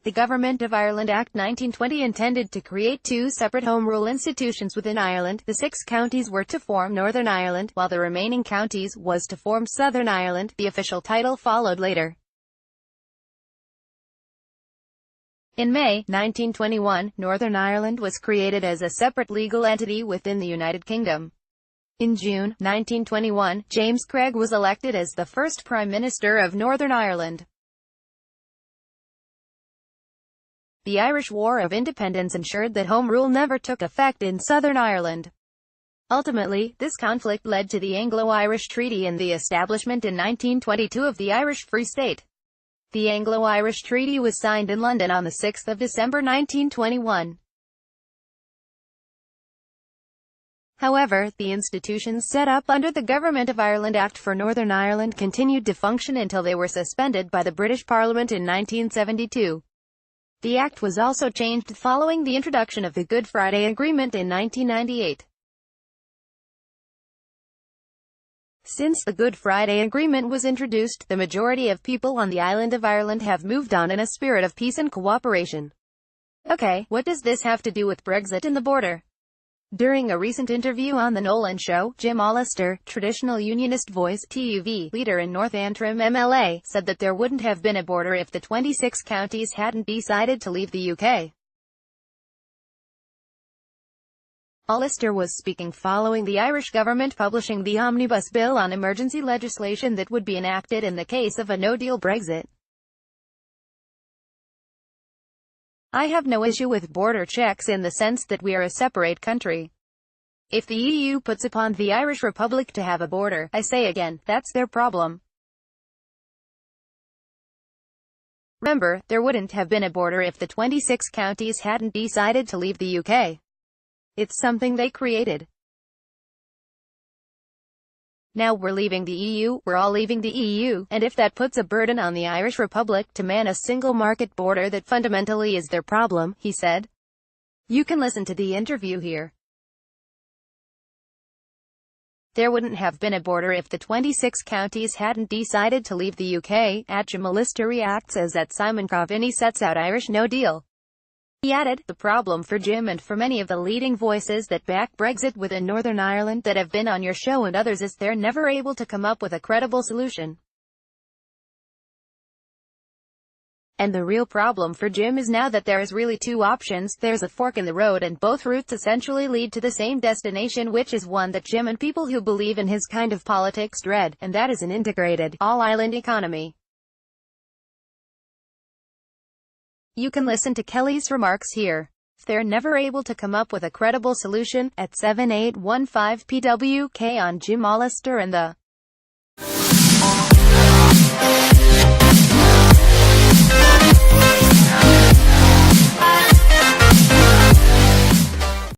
The Government of Ireland Act 1920 intended to create two separate Home Rule institutions within Ireland. The 6 counties were to form Northern Ireland, while the remaining counties was to form Southern Ireland. The official title followed later. In May 1921, Northern Ireland was created as a separate legal entity within the United Kingdom. In June 1921, James Craig was elected as the first Prime Minister of Northern Ireland. The Irish War of Independence ensured that Home Rule never took effect in Southern Ireland. Ultimately, this conflict led to the Anglo-Irish Treaty and the establishment in 1922 of the Irish Free State. The Anglo-Irish Treaty was signed in London on 6 December 1921. However, the institutions set up under the Government of Ireland Act for Northern Ireland continued to function until they were suspended by the British Parliament in 1972. The Act was also changed following the introduction of the Good Friday Agreement in 1998. Since the Good Friday Agreement was introduced, the majority of people on the island of Ireland have moved on in a spirit of peace and cooperation. Okay, what does this have to do with Brexit and the border? During a recent interview on The Nolan Show, Jim Allister, traditional Unionist voice (TUV) leader in North Antrim MLA, said that there wouldn't have been a border if the 26 counties hadn't decided to leave the UK. Allister was speaking following the Irish government publishing the Omnibus Bill on emergency legislation that would be enacted in the case of a no-deal Brexit. I have no issue with border checks in the sense that we are a separate country. If the EU puts upon the Irish Republic to have a border, I say again, that's their problem. Remember, there wouldn't have been a border if the 26 counties hadn't decided to leave the UK. It's something they created. Now we're leaving the EU, we're all leaving the EU, and if that puts a burden on the Irish Republic to man a single market border, that fundamentally is their problem, he said. You can listen to the interview here. There wouldn't have been a border if the 26 counties hadn't decided to leave the UK. Jim Allister reacts as that Simon Coveney sets out Irish no deal. He added, the problem for Jim and for many of the leading voices that back Brexit within Northern Ireland that have been on your show and others is they're never able to come up with a credible solution. And the real problem for Jim is now that there is really two options, there's a fork in the road and both routes essentially lead to the same destination, which is one that Jim and people who believe in his kind of politics dread, and that is an integrated, all-island economy. You can listen to Kelly's remarks here. They're never able to come up with a credible solution, at 7815 PWK on Jim Allister and the